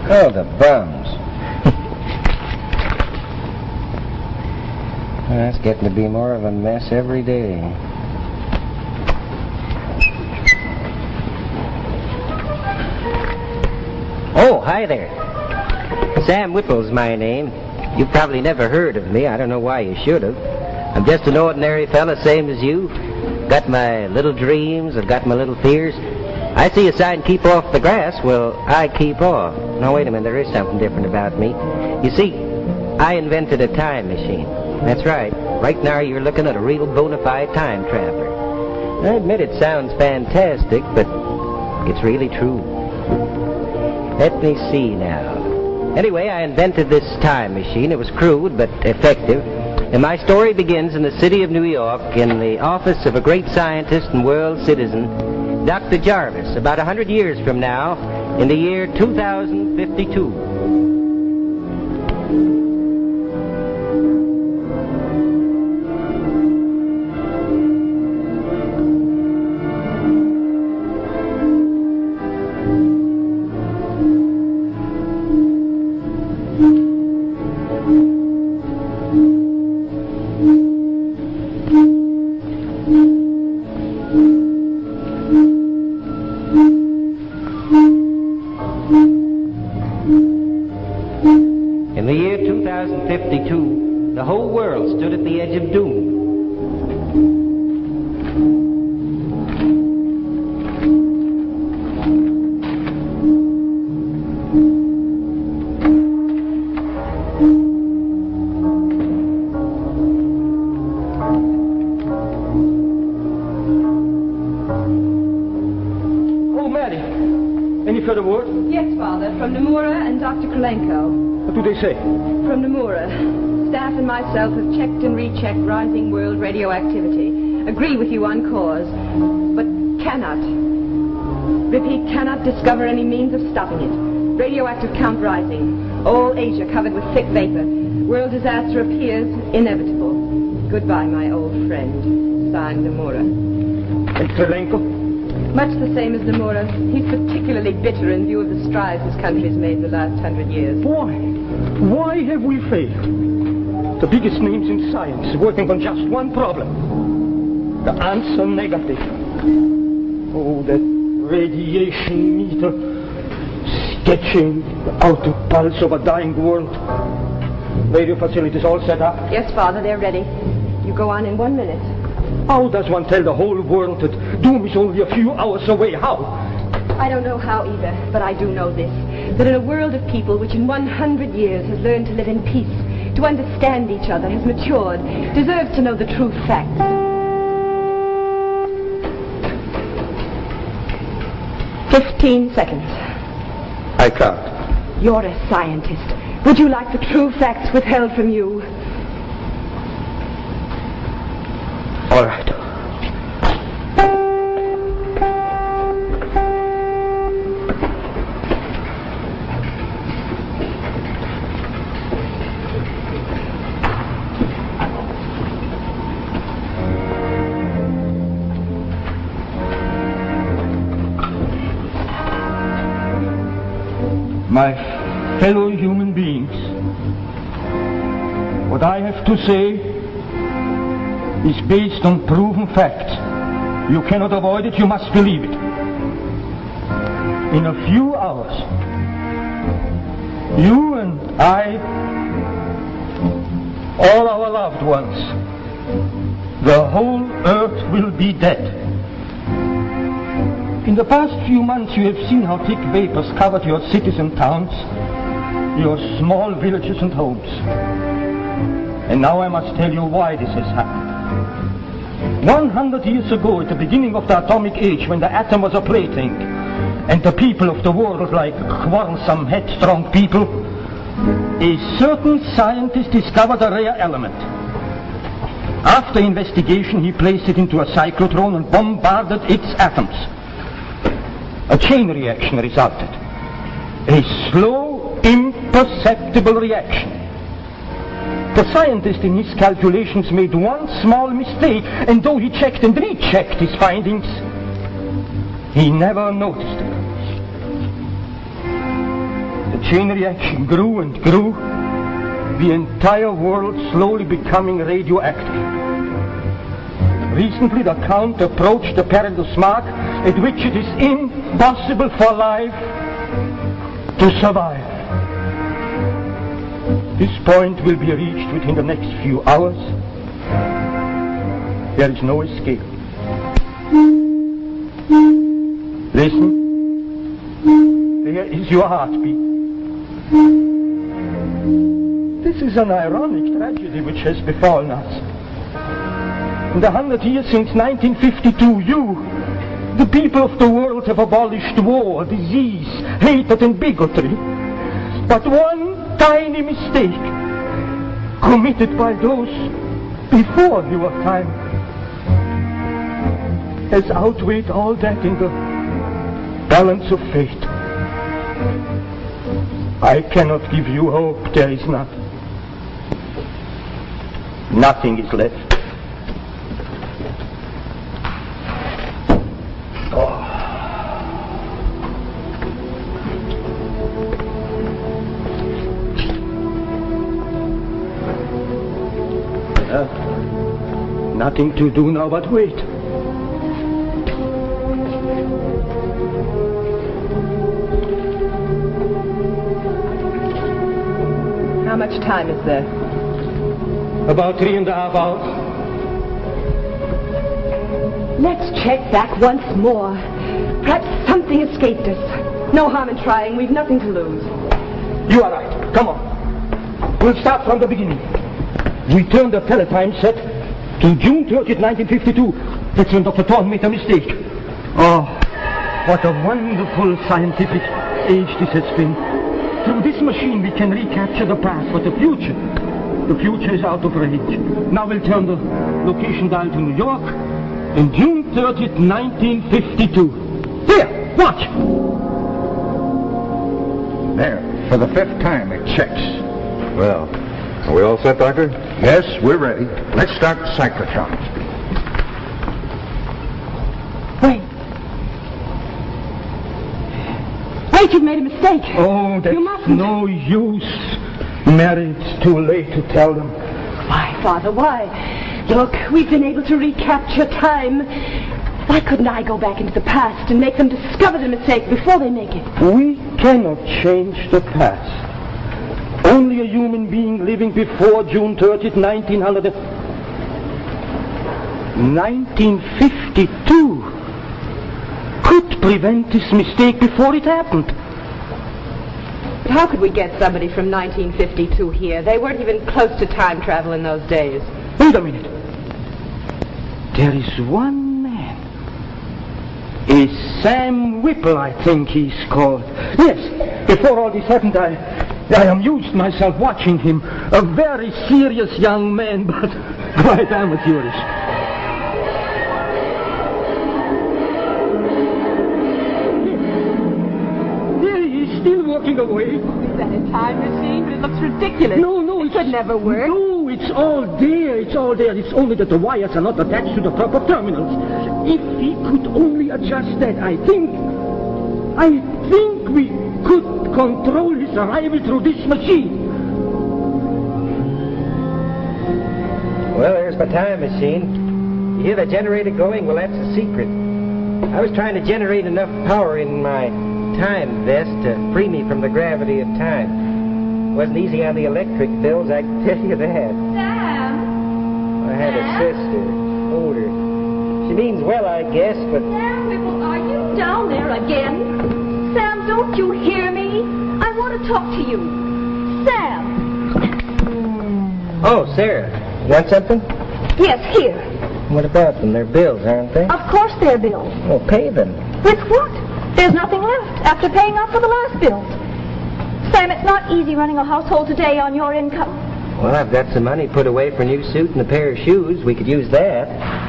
Oh, the bums. That's getting to be more of a mess every day. Oh, hi there. Sam Whipple's my name. You've probably never heard of me. I don't know why you should have. I'm just an ordinary fella, same as you. Got my little dreams, I've got my little fears. I see a sign, keep off the grass. Well, I keep off. No, wait a minute, there is something different about me. You see, I invented a time machine. That's right. Right now you're looking at a real bona fide time traveler. I admit it sounds fantastic, but it's really true. Let me see now. Anyway, I invented this time machine. It was crude, but effective. And my story begins in the city of New York, in the office of a great scientist and world citizen, Dr. Jarvis, about 100 years from now, in the year 2052. The whole world stood at the edge of doom. Oh, Mary, any further word? Yes, Father, from Nomura and Dr. Krolenko. What do they say? From Nomura. Staff and myself have checked and rechecked rising world radioactivity. Agree with you on cause, but cannot. Repeat, cannot discover any means of stopping it. Radioactive count rising. All Asia covered with thick vapor. World disaster appears inevitable. Goodbye, my old friend. Signed, Nomura. And Krolenko? Much the same as Nomura. He's particularly bitter in view of the strides his country's made in the last 100 years. Why? Why have we failed? The biggest names in science working on just one problem. The answer negative. Oh, that radiation meter sketching the outer pulse of a dying world. Radio facilities all set up? Yes, Father, they're ready. You go on in 1 minute. How does one tell the whole world that doom is only a few hours away? How? I don't know how either, but I do know this. That in a world of people which in 100 years has learned to live in peace, to understand each other, has matured, deserves to know the true facts. "15 seconds. I can't. You're a scientist. Would you like the true facts withheld from you? All right. My fellow human beings, what I have to say is based on proven facts. You cannot avoid it, you must believe it. In a few hours, you and I, all our loved ones, the whole earth will be dead. In the past few months you have seen how thick vapors covered your cities and towns, your small villages and homes. And now I must tell you why this has happened. 100 years ago, at the beginning of the atomic age, when the atom was a plaything, and the people of the world, like quarrelsome, headstrong people, a certain scientist discovered a rare element. After investigation, he placed it into a cyclotron and bombarded its atoms. A chain reaction resulted. A slow, imperceptible reaction. The scientist in his calculations made one small mistake, and though he checked and rechecked his findings, he never noticed it. The chain reaction grew and grew, the entire world slowly becoming radioactive. Recently, the Count approached the perilous mark at which it is impossible for life to survive. This point will be reached within the next few hours. There is no escape. Listen. There is your heartbeat. This is an ironic tragedy which has befallen us. In the 100 years since 1952, the people of the world, have abolished war, disease, hatred, and bigotry. But one tiny mistake, committed by those before your time, has outweighed all that in the balance of fate. I cannot give you hope. There is none. Nothing is left. Nothing to do now but wait. How much time is there? About 3.5 hours. Let's check back once more. Perhaps something escaped us. No harm in trying. We've nothing to lose. You are right. Come on. We'll start from the beginning. We turn the teletime set to June 30th, 1952. That's when Dr. Thorne made a mistake. Oh, what a wonderful scientific age this has been. Through this machine we can recapture the past, but the future is out of range. Now we'll turn the location dial to New York and June 30th, 1952. There, watch. There, for the 5th time it checks. Well, are we all set, Doctor? Yes, we're ready. Let's start the cyclotron. Wait, you've made a mistake. Oh, that's You mustn't. no use. Mary, it's too late to tell them. Why, Father, why? Look, we've been able to recapture time. Why couldn't I go back into the past and make them discover the mistake before they make it? We cannot change the past. Only a human being living before June 30th, 1952 could prevent this mistake before it happened. But how could we get somebody from 1952 here? They weren't even close to time travel in those days. Wait a minute. There is one man. A Sam Whipple, I think he's called. Yes, before all this happened, I amused myself watching him. A very serious young man, but quite amateurish. There he is, still walking away. Is that a time machine? But it looks ridiculous. No, It could never work. No, it's all there. It's all there. It's only that the wires are not attached to the proper terminals. If he could only adjust that, I think we could control his arrival through this machine. Well, there's my time machine. You hear the generator going? Well, that's the secret. I was trying to generate enough power in my time vest to free me from the gravity of time. Wasn't easy on the electric bills, I can tell you that. Sam? I had a sister, older. She means well, I guess, but... Sam Whipple, are you down there again? Sam, don't you hear me? I want to talk to you. Sam! Oh, Sarah, you want something? Yes, here. What about them? They're bills, aren't they? Of course they're bills. Well, pay them. With what? There's nothing left after paying off for the last bills. Sam, it's not easy running a household today on your income. Well, I've got some money put away for a new suit and a pair of shoes. We could use that.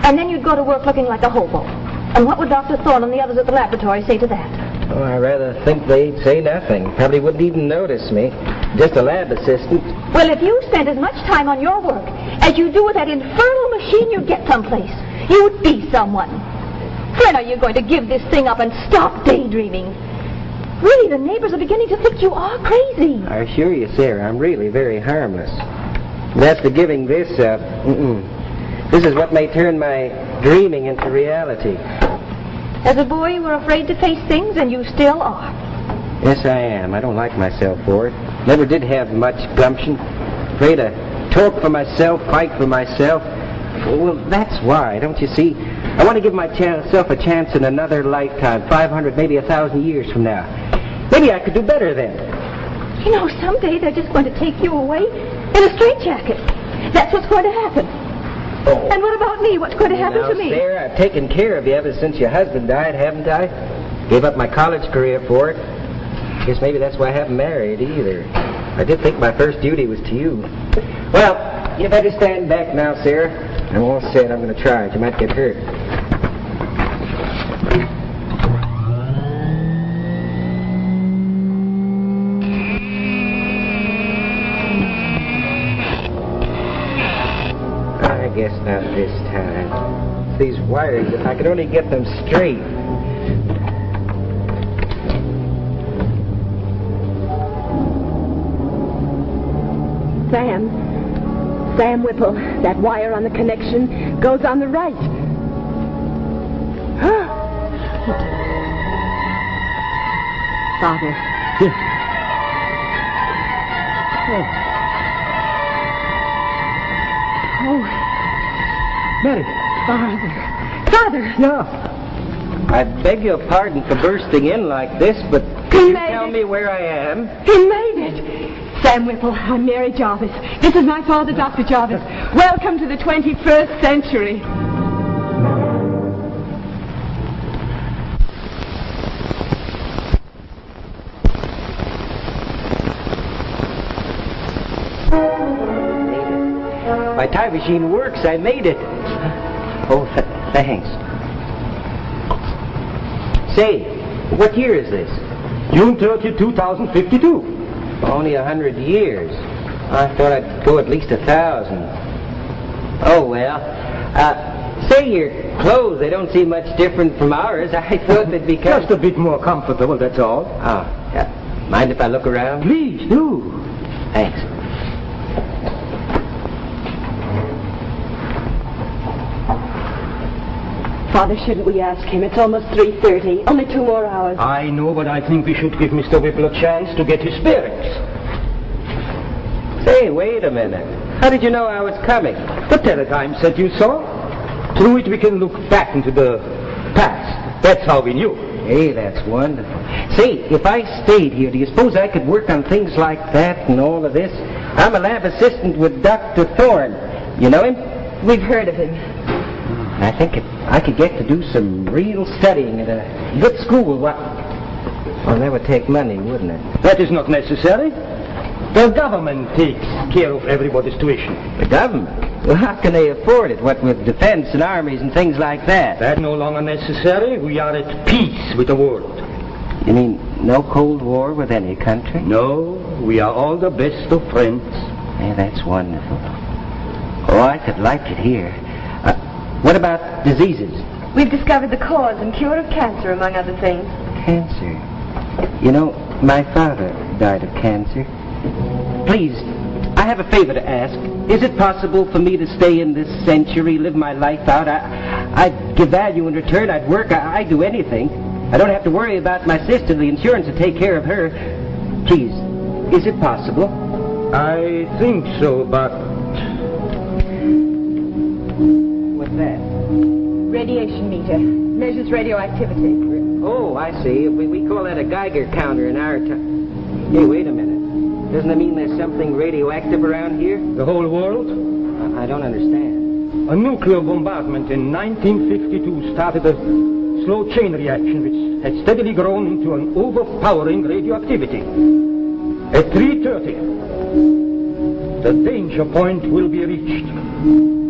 And then you'd go to work looking like a hobo. And what would Dr. Thorne and the others at the laboratory say to that? Oh, I rather think they'd say nothing. Probably wouldn't even notice me. Just a lab assistant. Well, if you spent as much time on your work as you do with that infernal machine, you'd get someplace. You'd be someone. When are you going to give this thing up and stop daydreaming? Really, the neighbors are beginning to think you are crazy. I assure you, Sarah, I'm really very harmless. That's the giving this up. This is what may turn my dreaming into reality. As a boy, you were afraid to face things, and you still are. Yes, I am. I don't like myself for it. Never did have much gumption. Afraid to talk for myself, fight for myself. Well, that's why, don't you see? I want to give myself a chance in another lifetime, 500, maybe 1,000 years from now. Maybe I could do better then. You know, someday they're just going to take you away in a straitjacket. That's what's going to happen. Oh. And what about me? What's going to happen to me? Sarah, I've taken care of you ever since your husband died, haven't I? Gave up my college career for it. Guess maybe that's why I haven't married either. I did think my first duty was to you. Well, you better stand back now, Sarah. I'm all set. I'm going to try it. You might get hurt. I guess not this time. These wires, if I could only get them straight. Sam Whipple, that wire on the connection goes on the right. Father. Oh. Mary. Father. Yeah. I beg your pardon for bursting in like this, but can you tell me where I am? He made it. Sam Whipple, I'm Mary Jarvis. This is my father, Dr. Jarvis. Welcome to the 21st century. My time machine works. I made it. Oh, thanks. Say, what year is this? June 30, 2052. Only 100 years. I thought I'd go at least 1,000. Oh, well. Say, your clothes, they don't seem much different from ours. I thought they'd be Just a bit more comfortable, that's all. Oh, yeah. Mind if I look around? Please do. Thanks. Father, shouldn't we ask him? It's almost 3:30. Only 2 more hours. I know, but I think we should give Mr. Whipple a chance to get his bearings. Say, wait a minute. How did you know I was coming? The telegram said you saw. Through it we can look back into the past. That's how we knew. Hey, that's wonderful. Say, if I stayed here, do you suppose I could work on things like that and all of this? I'm a lab assistant with Dr. Thorne. You know him? We've heard of him. I think I could get to do some real studying at a good school. Well, that would take money, wouldn't it? That is not necessary. The government takes care of everybody's tuition. The government? Well, how can they afford it? What with defense and armies and things like that? That's no longer necessary. We are at peace with the world. You mean no Cold War with any country? No, we are all the best of friends. Yeah, that's wonderful. Oh, I could like it here. What about diseases? We've discovered the cause and cure of cancer, among other things. Cancer? You know, my father died of cancer. Please, I have a favor to ask. Is it possible for me to stay in this century, live my life out? I'd give value in return. I'd work. I'd do anything. I don't have to worry about my sister. The insurance will take care of her. Please, is it possible? I think so, but... What's that? Radiation meter. Measures radioactivity. Oh, I see. We call that a Geiger counter in our time. Hey, wait a minute. Doesn't that mean there's something radioactive around here? The whole world? I don't understand. A nuclear bombardment in 1952 started a slow chain reaction which has steadily grown into an overpowering radioactivity. At 3:30, the danger point will be reached.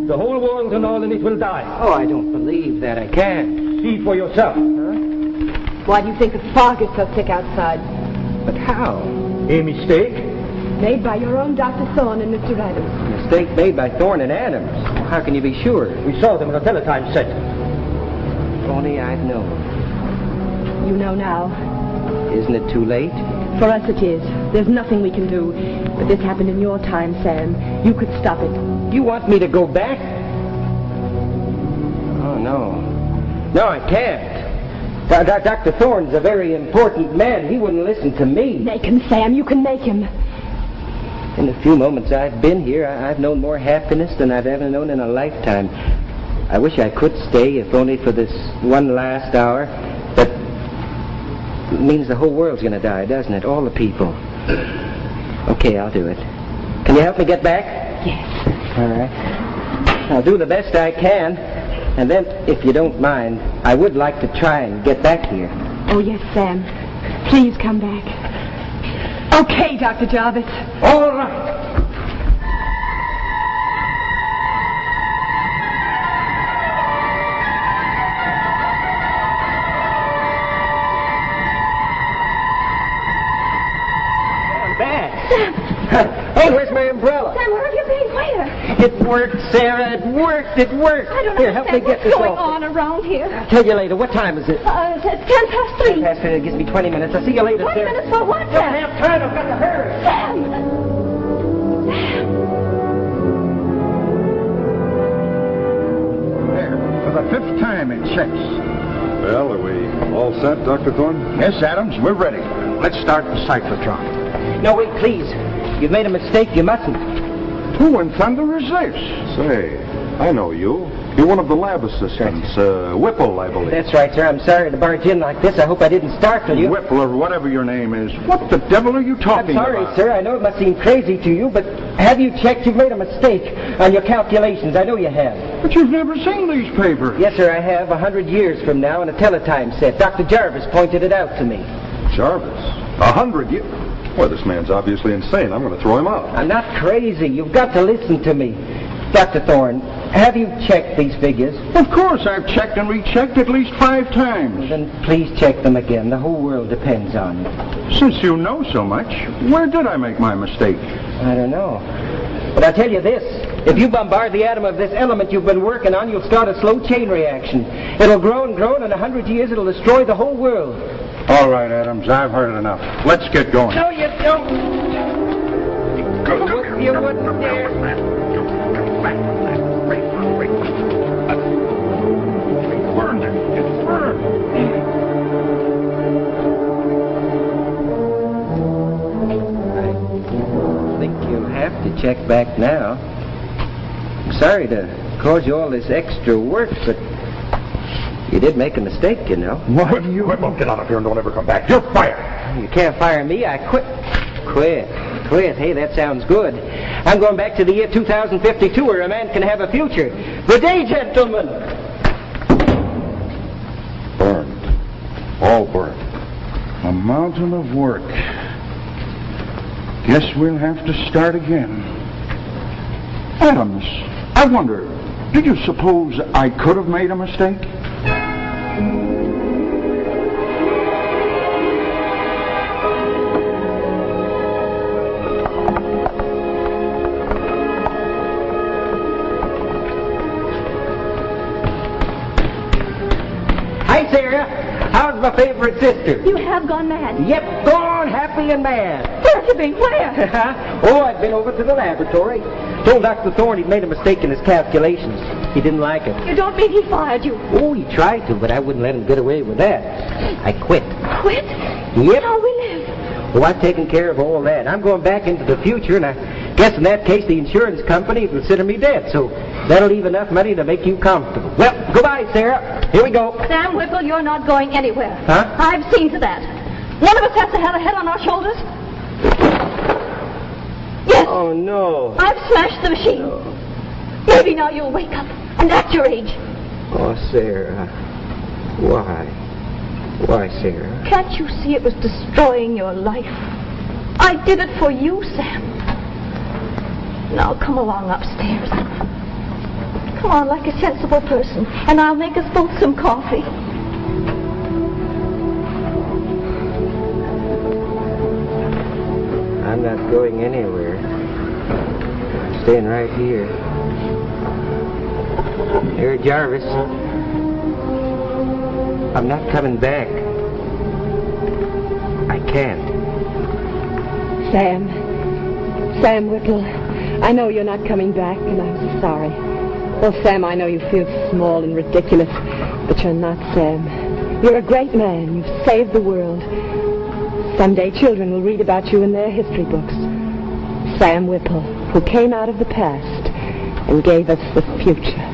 The whole world and all in it will die. Oh, I don't believe that. I can't. See for yourself. Why do you think the fog is so thick outside? But how? A mistake? Made by your own Dr. Thorne and Mr. Adams. A mistake made by Thorne and Adams. How can you be sure? We saw them on the teletype set. If only I'd known. You know now. Isn't it too late? For us it is. There's nothing we can do. But this happened in your time, Sam. You could stop it. You want me to go back? Oh, no. No, I can't. Dr. Thorne's a very important man. He wouldn't listen to me. Make him, Sam. You can make him. In the few moments I've been here, I've known more happiness than I've ever known in a lifetime. I wish I could stay, if only for this one last hour. But it means the whole world's going to die, doesn't it? All the people. Okay, I'll do it. Can you help me get back? Yes. All right. I'll do the best I can. And then, if you don't mind, I would like to try and get back here. Oh, yes, Sam. Please come back. Okay, Dr. Jarvis. All right. I'm back. Sam! Hey, where's my umbrella? Sam, where have you been? Where? It worked, Sarah. It worked. It worked. I don't Here, help me understand get this what's going off. on around here. I'll tell you later. What time is it? It's 3:10. Pastor, it gives me 20 minutes. I'll see you later, 20 Sarah. minutes for what, Don't Sam? have time. I've got to hurry. Sam! There, for the 5th time it checks. Well, are we all set, Dr. Thorne? Yes, Adams, we're ready. Let's start the cyclotron. No, wait, please. You've made a mistake. You mustn't. Who in thunder is this? Say, I know you. You're one of the lab assistants, Whipple, I believe. That's right, sir. I'm sorry to barge in like this. I hope I didn't startle you. Whipple or whatever your name is. What the devil are you I'm talking sorry, about? sir. I know it must seem crazy to you, but have you checked? You've made a mistake on your calculations. I know you have. But you've never seen these papers. Yes, sir, I have. 100 years from now in a teletime set. Dr. Jarvis pointed it out to me. Jarvis. 100 years. Well, this man's obviously insane. I'm going to throw him out. I'm not crazy. You've got to listen to me. Dr. Thorne, have you checked these figures? Of course, I've checked and rechecked at least 5 times. Then please check them again. The whole world depends on it. Since you know so much, where did I make my mistake? I don't know. But I'll tell you this. If you bombard the atom of this element you've been working on, you'll start a slow chain reaction. It'll grow and grow, and in 100 years it'll destroy the whole world. All right, Adams, I've heard it enough. Let's get going. No, you don't. You wouldn't dare. Burned it. It's burned. I think you'll have to check back now. I'm sorry to cause you all this extra work, but you did make a mistake, you know. What? Whipple, get out of here and don't ever come back. You're fired. You can't fire me. I quit. Quit. Hey, that sounds good. I'm going back to the year 2052 where a man can have a future. Good day, gentlemen. Burned. All burned. A mountain of work. Guess we'll have to start again. Adams, I wonder, did you suppose I could have made a mistake? Hi, Sarah. How's my favorite sister? You have gone mad. Yep, gone happy and mad. Where have you been? Where? Oh, I've been over to the laboratory. Told Dr. Thorne he'd made a mistake in his calculations. He didn't like it. You don't mean he fired you? Oh, he tried to, but I wouldn't let him get away with that. I quit. Quit? Yep. How we live? Well, I've taken care of all that. I'm going back into the future, and I guess in that case the insurance company will consider me dead, so that'll leave enough money to make you comfortable. Well, goodbye, Sarah. Here we go. Sam Whipple, you're not going anywhere. Huh? I've seen to that. One of us has to have a head on our shoulders. Yes, Oh, no. I've smashed the machine. Maybe now you'll wake up and act your age. Oh, Sarah. Why? Why, Sarah? Can't you see it was destroying your life? I did it for you, Sam. Now come along upstairs. Come on like a sensible person, and I'll make us both some coffee. I'm not going anywhere. I'm staying right here. Here, Jarvis. I'm not coming back. can. Sam Whipple, I know you're not coming back, and I'm sorry. Well, Sam, I know you feel small and ridiculous, but you're not, Sam. You're a great man. You've saved the world. Someday children will read about you in their history books. Sam Whipple, who came out of the past and gave us the future.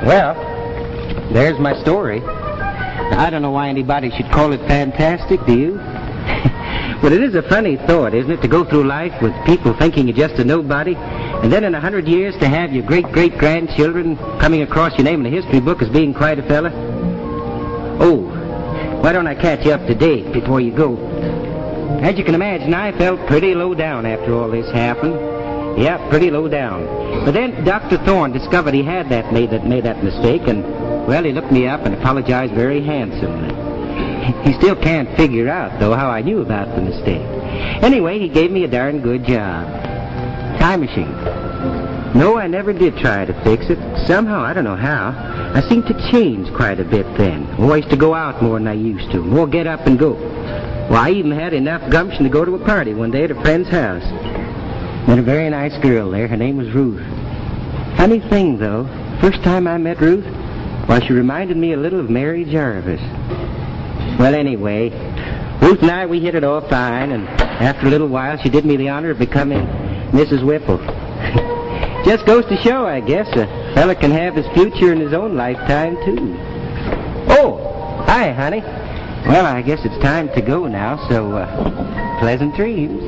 Well, there's my story. I don't know why anybody should call it fantastic, do you? But it is a funny thought, isn't it, to go through life with people thinking you're just a nobody, and then in 100 years to have your great-great-grandchildren coming across your name in the history book as being quite a fella? Oh, why don't I catch you up to date before you go? As you can imagine, I felt pretty low down after all this happened. Yeah, pretty low down. But then Dr. Thorne discovered he had made that mistake, and, well, he looked me up and apologized very handsomely. He still can't figure out, though, how I knew about the mistake. Anyway, he gave me a darn good job. Time machine. No, I never did try to fix it. Somehow, I don't know how, I seemed to change quite a bit then. Oh, I used to go out more than I used to. More get up and go. Well, I even had enough gumption to go to a party one day at a friend's house. Met a very nice girl there. Her name was Ruth. Funny thing, though, first time I met Ruth, well, she reminded me a little of Mary Jarvis. Well, anyway, Ruth and I, we hit it off fine, and after a little while, she did me the honor of becoming Mrs. Whipple. Just goes to show, I guess, a fella can have his future in his own lifetime, too. Oh, hi, honey. Well, I guess it's time to go now, so, pleasant dreams.